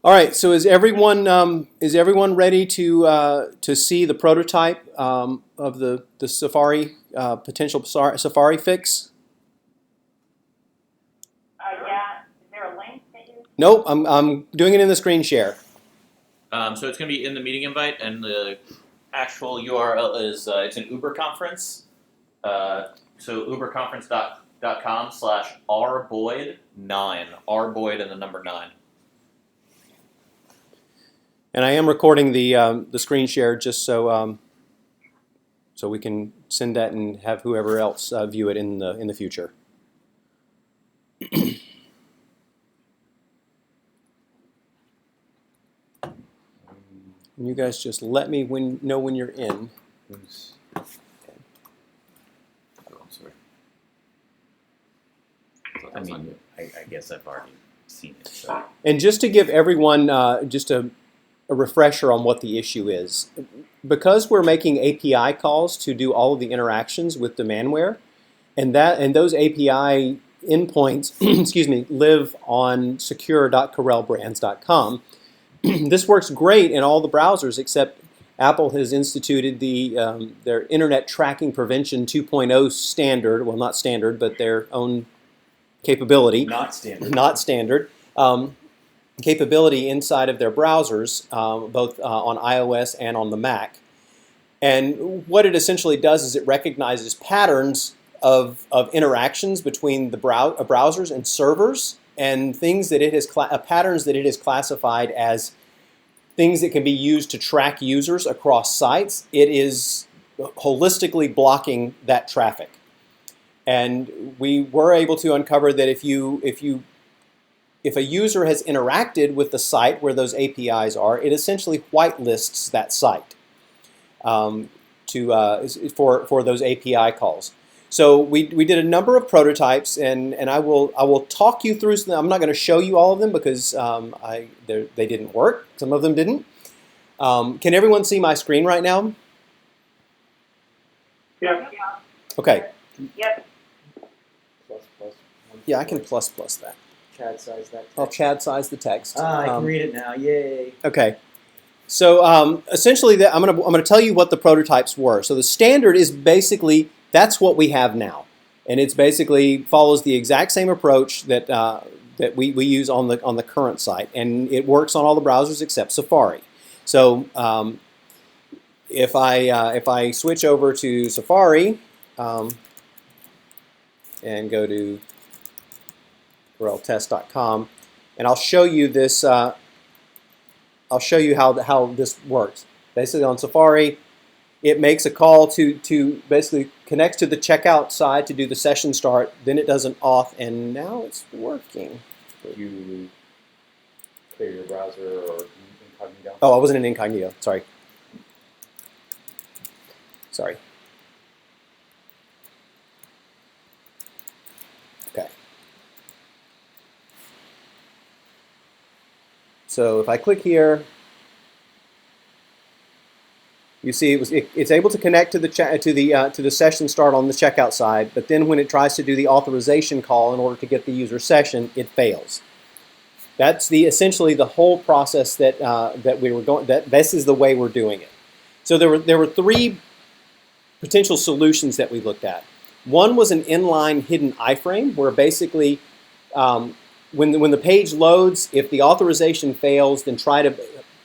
All right. So is everyone ready to see the prototype of the Safari potential Safari fix? Yeah. Is there a link that you? Nope. I'm doing it in the screen share. So it's going to be in the meeting invite, and the actual URL is it's an Uber conference. So uberconference.com/rboyd9, rboyd and the number 9. And I am recording the screen share just so we can send that and have whoever else view it in the future. You guys just let me know when you're in. Oh, I'm sorry. I mean, I guess I've already seen it. So. And just to give everyone just a refresher on what the issue is, because we're making API calls to do all of the interactions with demandware, and those API endpoints, excuse me, live on secure.corellebrands.com. This works great in all the browsers except Apple has instituted their Internet Tracking Prevention 2.0 standard. Well, not standard, but their own capability. Not standard. Not standard. Capability inside of their browsers, both on iOS and on the Mac. And what it essentially does is it recognizes patterns of interactions between the browsers and servers, and things that it has patterns that it has classified as things that can be used to track users across sites. It is holistically blocking that traffic. And we were able to uncover that if a user has interacted with the site where those APIs are, it essentially whitelists that site for those API calls. So we did a number of prototypes, and I will talk you through some. I'm not going to show you all of them because they didn't work. Some of them didn't. Can everyone see my screen right now? Yeah. Okay. Yep. Yeah, I can plus that. Chad size that text. I'll Chad size the text. I can read it now. Yay. Okay. So essentially, I'm going to tell you what the prototypes were. So the standard is basically that's what we have now, and it's basically follows the exact same approach that we use on the current site, and it works on all the browsers except Safari. So if I switch over to Safari and go to corelletest.com, and I'll show you this. I'll show you how this works. Basically, on Safari, it makes a call to basically connects to the checkout side to do the session start. Then it does an auth, and now it's working. You clear your browser or incognito? Oh, I wasn't in incognito. Sorry. Okay. So if I click here, you see it's able to connect to the session start on the checkout side, but then when it tries to do the authorization call in order to get the user session, it fails. That's essentially the whole process that we were going. That this is the way we're doing it. So there were three potential solutions that we looked at. One was an inline hidden iframe, where basically when the page loads, if the authorization fails, then try to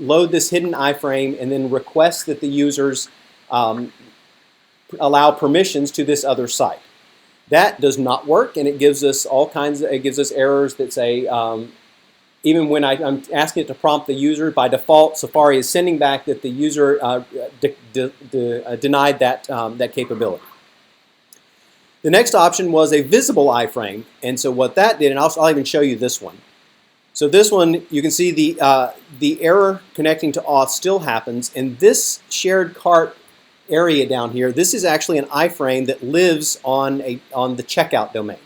load this hidden iframe and then request that the users allow permissions to this other site. That does not work, and it gives us it gives us errors that say, even when I'm asking it to prompt the user, by default, Safari is sending back that the user denied that capability. The next option was a visible iframe, and so what that did, and I'll even show you this one. So this one, you can see the error connecting to auth still happens, and this shared cart area down here, this is actually an iframe that lives on the checkout domain.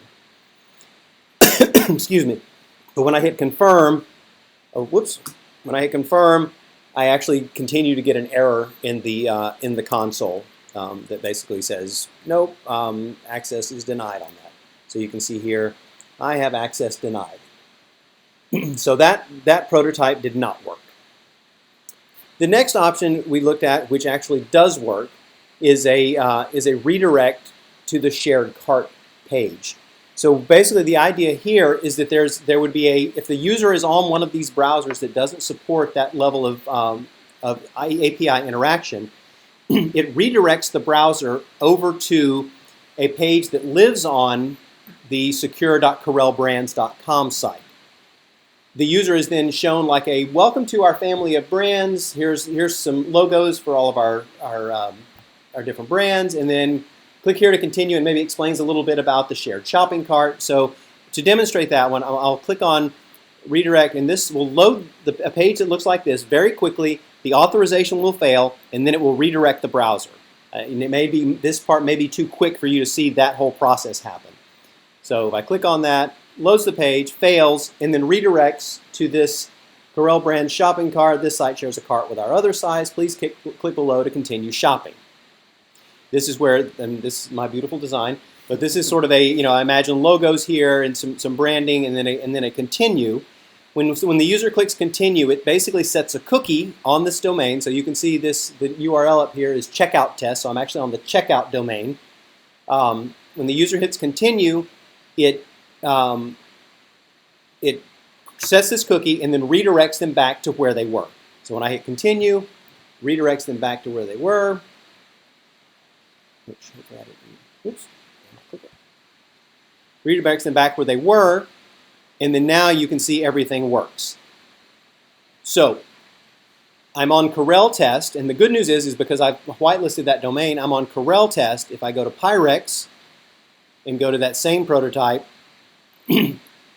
Excuse me. But when I hit confirm, when I hit confirm, I actually continue to get an error in the console that basically says nope, access is denied on that. So you can see here, I have access denied. So that prototype did not work. The next option we looked at, which actually does work, is a redirect to the shared cart page. So basically, the idea here is that there would be if the user is on one of these browsers that doesn't support that level of API interaction, it redirects the browser over to a page that lives on the secure.corellebrands.com site. The user is then shown like a welcome to our family of brands. Here's some logos for all of our different brands, and then click here to continue, and maybe explains a little bit about the shared shopping cart. So to demonstrate that one, I'll click on redirect, and this will load a page that looks like this very quickly. The authorization will fail, and then it will redirect the browser. And this part may be too quick for you to see that whole process happen. So if I click on that, loads the page, fails, and then redirects to this Corelle brand shopping cart. This site shares a cart with our other sites. Please click below to continue shopping. This is where, and this is my beautiful design, but this is sort of I imagine logos here and some branding, and then a continue. When the user clicks continue, it basically sets a cookie on this domain. So you can see the URL up here is checkout test. So I'm actually on the checkout domain. When the user hits continue, it sets this cookie and then redirects them back to where they were. So when I hit continue, redirects them back to where they were. Oops. Redirects them back where they were, and then now you can see everything works. So I'm on Corelle test, and the good news is because I've whitelisted that domain, I'm on Corelle test. If I go to Pyrex and go to that same prototype,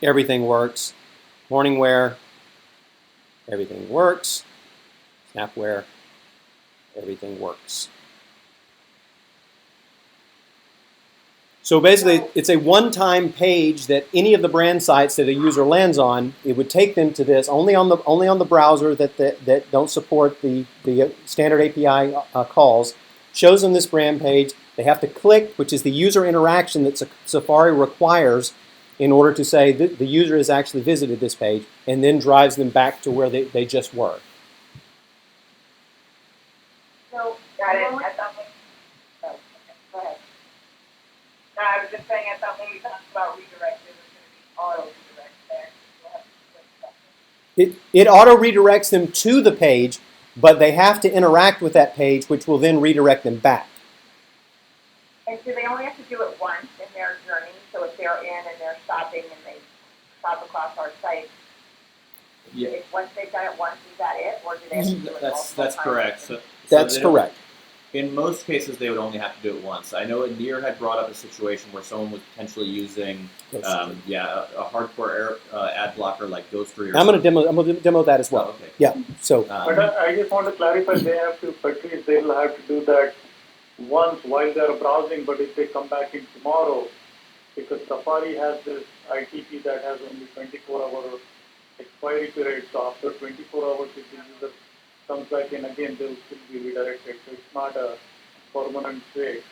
everything works. Morningwear, everything works. Snapwear, everything works. So basically, it's a one-time page that any of the brand sites that a user lands on, it would take them to this only on the browser that don't support the standard API calls. Shows them this brand page. They have to click, which is the user interaction that Safari requires in order to say that the user has actually visited this page, and then drives them back to where they just were. So, got it. I thought go ahead. No, I was just saying, I thought when we talked about redirect, it was going to be auto redirect there. We'll have to click It auto redirects them to the page, but they have to interact with that page, which will then redirect them back. And do they only have to do it once in their journey? So if they're in and they're shopping and they shop across our site, once they've done it once, is that it? Or do they have to do it multiple That's times? correct. So That's correct. In most cases, they would only have to do it once. I know Anir had brought up a situation where someone was potentially using, a hardcore ad blocker like Ghostery. I'm going to demo that as well. Oh, okay. Yeah. So. But I just want to clarify, they'll have to do that once while they're browsing, but if they come back in tomorrow, because Safari has this ITP that has only 24-hour expiry period, so after 24 hours, if the user comes back in again, they'll still be redirected. So it's not a permanent fix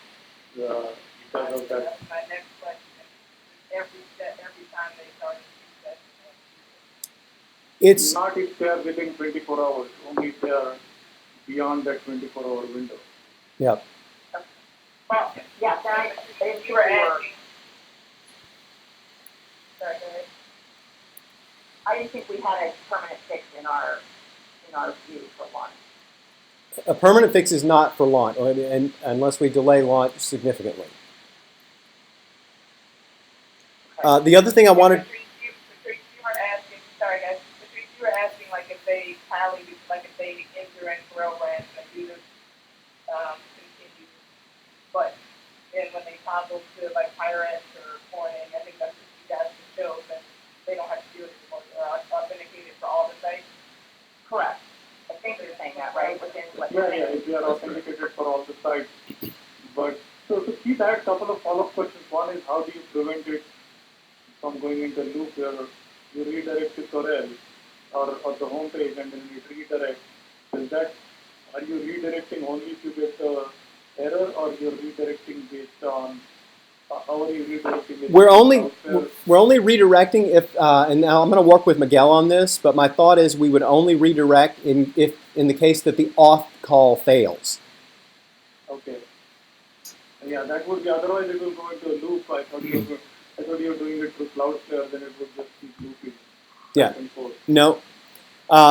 because of that. That's my next question. Every time they start a new session, It's not if they are within 24 hours, only if they are beyond that 24-hour window. yeah. well, yeah, if you were asking. Sorry, go ahead. I didn't think we had a permanent fix in our view for launch. A permanent fix is not for launch, unless we delay launch significantly. The other thing I wanted. Patrice, you were asking. Sorry, guys. Patrice, you were asking like if they tally, like if they enter in Corelle brands and the users continue, but then when they toggle to like Pirates or Corning, I think that's what you guys can show that they don't have to do it anymore. They're authenticated for all the sites. Correct. I think you're saying that, right? If you are authenticated for all the sites. But so to see that, a couple of follow-up questions. One is how do you prevent it from going into a loop where you redirect to Corelle or the home page and then you redirect? Are you redirecting only if you get the error, or you're redirecting based on How are you redirecting it? We're only Browser? we're only redirecting if, and now I'm going to work with Miguel on this, but my thought is we would only redirect in the case that the auth call fails. Okay. Yeah, that would be, otherwise it will go into a loop. I thought you were doing it through Cloudflare, then it would just keep looping. Yeah. Back and forth. No.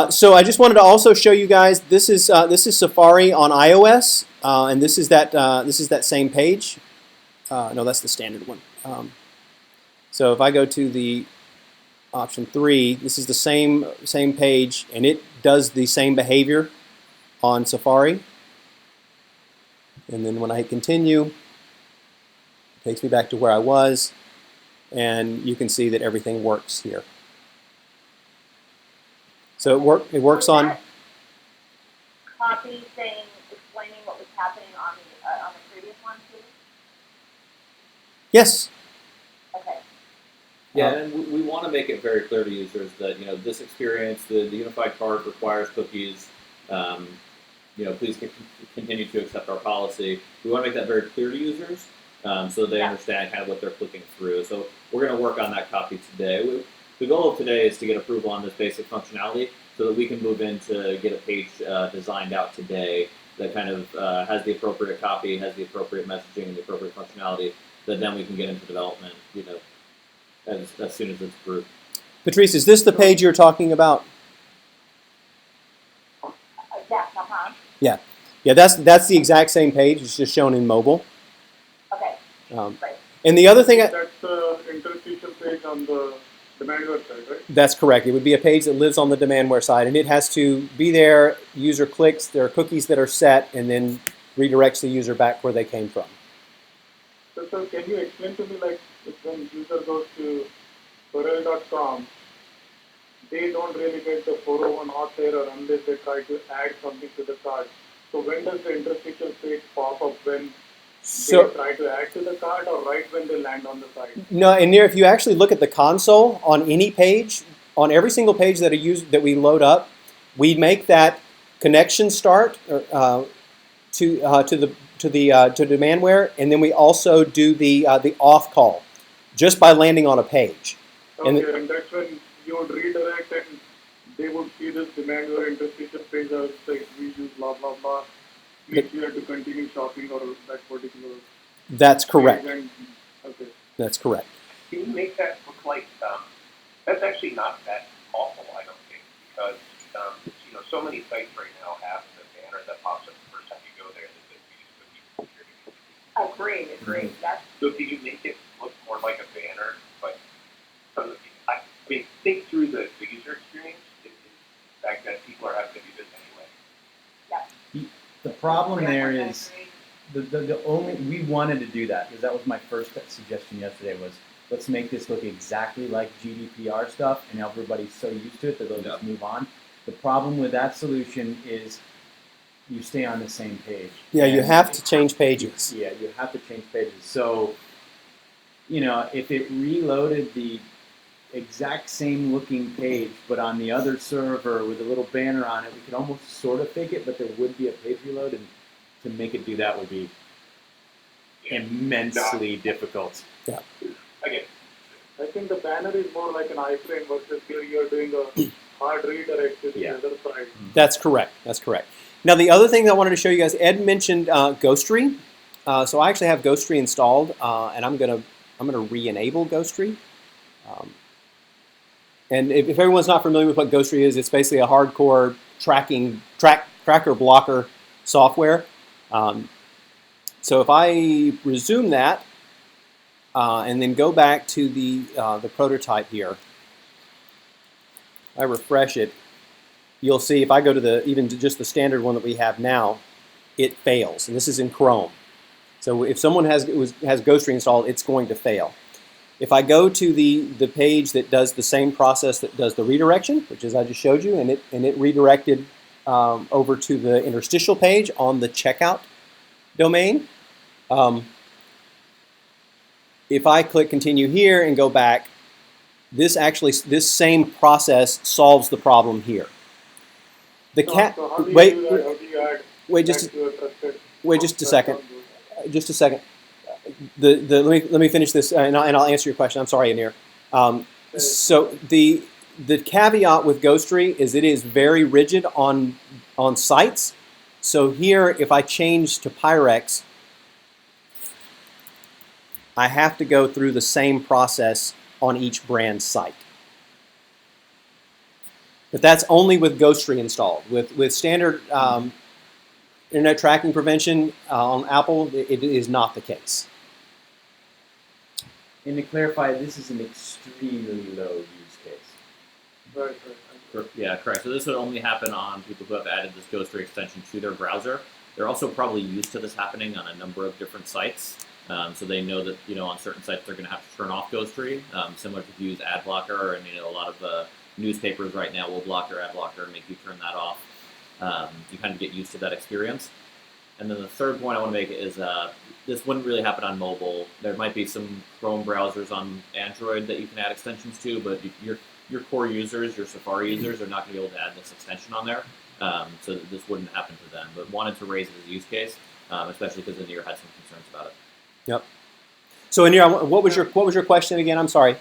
So I just wanted to also show you guys this is Safari on iOS, and this is that same page. No, that's the standard one. So if I go to the option 3, this is the same page, and it does the same behavior on Safari. And then when I hit continue, it takes me back to where I was, and you can see that everything works here. So it works Was on. that copy saying, explaining what was happening on the previous one too? Yes. Okay. Yeah, and we want to make it very clear to users that this experience, the unified card requires cookies. Please continue to accept our policy. We want to make that very clear to users so they understand kind of what they're clicking through. So we're going to work on that copy today. The goal of today is to get approval on this basic functionality so that we can move in to get a page designed out today that kind of has the appropriate copy, has the appropriate messaging, and the appropriate functionality that then we can get into development, as soon as it's approved. Patrice, is this the page you're talking about? Yes, Yeah. Yeah, that's the exact same page. It's just shown in mobile. Okay. Right. And the other thing, That's the interstitial page on the demand website, right? that's correct. It would be a page that lives on the demandware side, and it has to be there. User clicks. There are cookies that are set, and then redirects the user back where they came from. So can you explain to me, like, when user goes to Corelle.com, they don't really get the 401 auth error unless they try to add something to the card. So when does the interstitial page pop up? When they try to add to the card, or right when they land on the site? No, and Nir, if you actually look at the console on any page, on every single page that we load up, we make that connection start to demandware, and then we also do the auth call just by landing on a page. Okay, and that's when you would redirect and they would see this demandware interstitial page as like we use blah blah blah. Click here to continue shopping or that particular. That's correct. And, okay. That's correct. Can you make that look like that's actually not that awful, I don't think, because so many sites right now have the banner that pops up the first time you go there that says we use cookies. Agreed. Yes. So can you make it look more like a banner, but I mean, think through the user experience. The fact that people are having to do this anyway. Yes. The problem there is the only we wanted to do that because that was my first suggestion yesterday was let's make this look exactly like GDPR stuff, and everybody's so used to it that they'll just move on. The problem with that solution is you stay on the same page. Yeah, you have to change pages. Yeah, you have to change pages. So, if it reloaded the exact same looking page, but on the other server with a little banner on it, we could almost sort of fake it, but there would be a page reload, and to make it do that would be immensely difficult. Yeah. Again, I think the banner is more like an iframe versus here you're doing a hard redirect to the other side. That's correct. That's correct. Now the other thing that I wanted to show you guys, Ed mentioned Ghostery. So I actually have Ghostery installed, and I'm gonna re-enable Ghostery. And if everyone's not familiar with what Ghostery is, it's basically a hardcore tracker blocker software. So if I resume that and then go back to the prototype here, I refresh it, you'll see if I go to even just the standard one that we have now, it fails. And this is in Chrome. So if someone has Ghostery installed, it's going to fail. If I go to the page that does the same process that does the redirection, which is I just showed you, and it redirected over to the interstitial page on the checkout domain. If I click continue here and go back, this same process solves the problem here. The cat. So how do you wait, do that? How do you add wait just a second. Just a second. let me finish this, and I'll answer your question. I'm sorry, Anir. So the caveat with Ghostery is it is very rigid on sites. So here, if I change to Pyrex, I have to go through the same process on each brand site. But that's only with Ghostery installed. With standard internet tracking prevention on Apple, it is not the case. And to clarify, this is an extremely low use case. Right. Yeah, correct. So this would only happen on people who have added this Ghostery extension to their browser. They're also probably used to this happening on a number of different sites. So they know that, on certain sites they're going to have to turn off Ghostery, similar to if you use ad blocker, and a lot of newspapers right now will block your ad blocker and make you turn that off. You kind of get used to that experience. And then the third point I want to make is this wouldn't really happen on mobile. There might be some Chrome browsers on Android that you can add extensions to, but your core users, your Safari users, are not going to be able to add this extension on there. So this wouldn't happen to them. But wanted to raise it as a use case, especially because Anir had some concerns about it. Yep. So Anir, what was your question again? I'm sorry.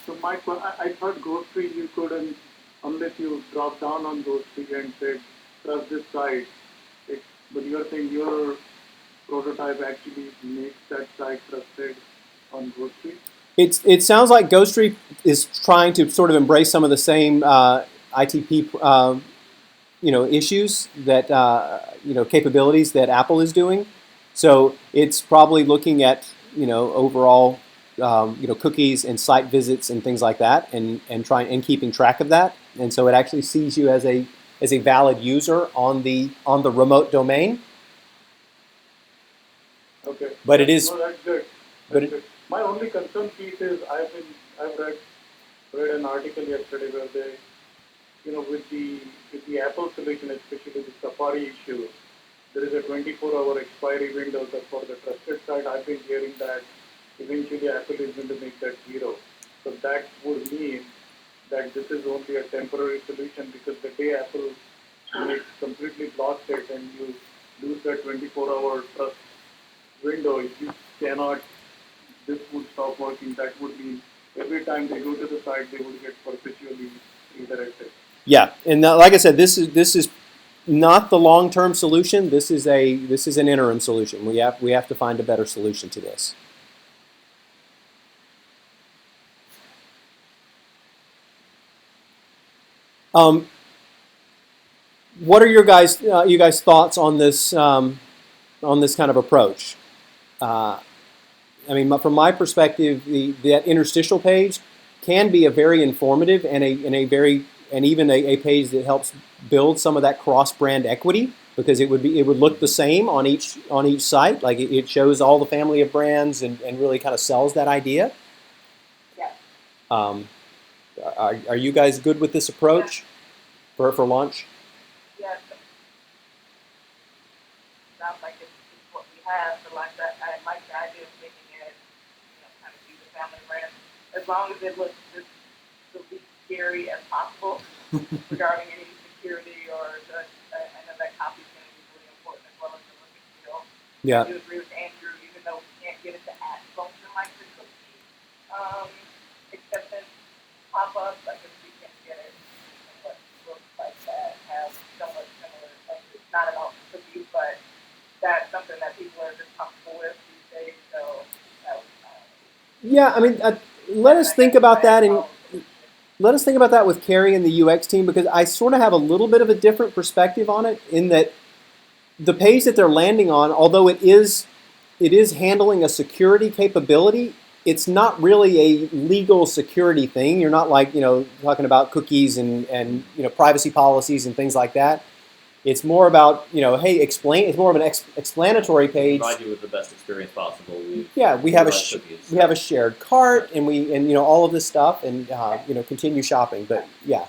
So I thought Ghostery you couldn't, unless you drop down on Ghostery and said, trust this site. But you're saying your prototype actually makes that site trusted on Ghostery? It sounds like Ghostery is trying to sort of embrace some of the same ITP issues that capabilities that Apple is doing. So it's probably looking at overall cookies and site visits and things like that, and keeping track of that. And so it actually sees you as a valid user on the remote domain. Okay. But it is. No, that's good. But Good. My only concern piece is I've read an article yesterday where they, with the Apple solution, especially the Safari issue, there is a 24-hour expiry window for the trusted site. I've been hearing that eventually Apple is going to make that 0. So that would mean that this is only a temporary solution, because the day Apple completely blocks it and you lose that 24-hour trust window, you cannot, this would stop working. That would mean every time they go to the site, they would get perpetually redirected. Yeah, and like I said, this is not the long-term solution. This is an interim solution. We have to find a better solution to this. What are you guys' thoughts on this kind of approach? From my perspective, that interstitial page can be a very informative and even a page that helps build some of that cross-brand equity, because it would look the same on each site. Like it shows all the family of brands and really kind of sells that idea. Yeah. Are you guys good with this approach for launch? Yes. Sounds like it's what we have. So like that, I like the idea of making it, kind of be the family brand, as long as it looks just the least scary as possible regarding any security or I know that copy is going to be really important as well as the look and feel. Yeah. I do agree with Andrew, even though we can't get it to add function like the cookie acceptance pop-up, like if we can get it what looks like that, have somewhat similar, like it's not about cookies, but that's something that people are just comfortable with these days. So that was Yeah, let us think about that with Carrie and the UX team, because I sort of have a little bit of a different perspective on it, in that the page that they're landing on, although it is handling a security capability, it's not really a legal security thing. You're not talking about cookies and privacy policies and things like that. It's more about hey, explain. It's more of an explanatory page. Provide you with the best experience possible. We have a shared cart, and all of this stuff, and continue shopping. But yeah.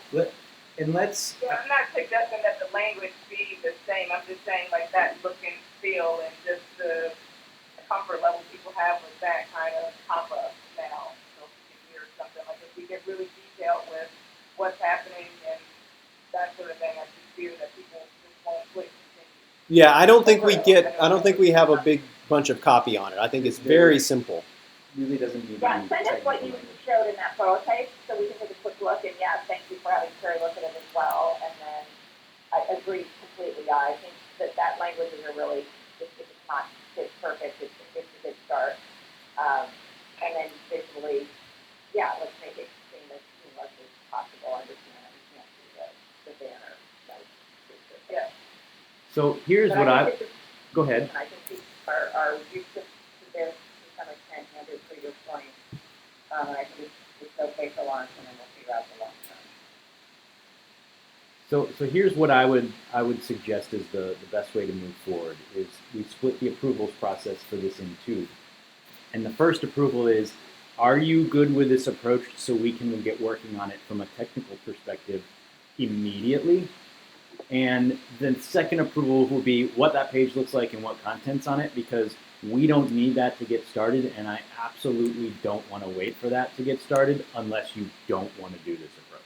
And let's. Yeah, I'm not suggesting that the language be the same. I'm just saying like that look and feel and just the comfort level people have with that kind of pop-up now. So if you can hear something like if we get really detailed with what's happening and that sort of thing, I just fear that people just won't click. Yeah, I don't think we have bunch of copy on it. I think it's very simple. Really doesn't need Yeah, any send us what technical you language. showed in that prototype, so we can take a quick look, and yeah, thank you for having Terry look at it as well, and then I agree completely, yeah, I think that language is a really, it's not, it's perfect, it's a good start. And then visually, yeah, let's make it seem as seamless as possible, understand, you can't see the banner, like, yeah. So here's But what I I, think it's go ahead. and I think our use of this to some extent, Andrew, for your point, and I think it's okay for long term, and we'll figure out the long term. So here's what I would suggest is the best way to move forward is we split the approvals process for this in two. And the first approval is, are you good with this approach so we can get working on it from a technical perspective immediately? And the second approval will be what that page looks like and what content's on it, because we don't need that to get started, and I absolutely don't want to wait for that to get started unless you don't want to do this approach.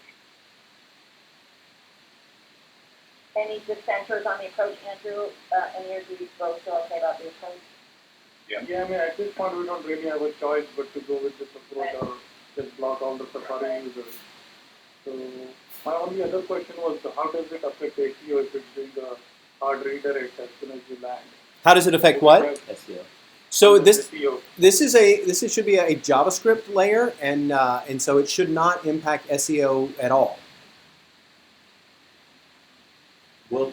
Any dissenters on the approach, Andrew? Any of you both feel okay about the approach? Yeah, I mean, at this point, we don't really have a choice but to go with this approach or just block all the Safari users. So my only other question was, how does it affect SEO if it's doing a hard redirect as soon as you land? How does it affect what? SEO. So this SEO. this should be a JavaScript layer, and so it should not impact SEO at all. We'll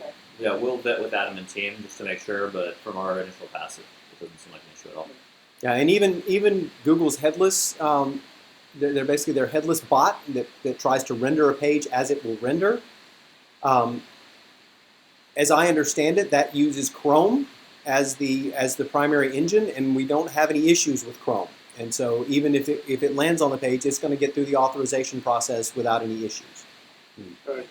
vet with Adam and team just to make sure, but from our initial pass, it doesn't seem like an issue at all. Yeah, and even Google's headless, they're basically their headless bot that tries to render a page as it will render. As I understand it, that uses Chrome as the primary engine, and we don't have any issues with Chrome. And so even if it lands on the page, it's going to get through the authorization process without any issues. Right.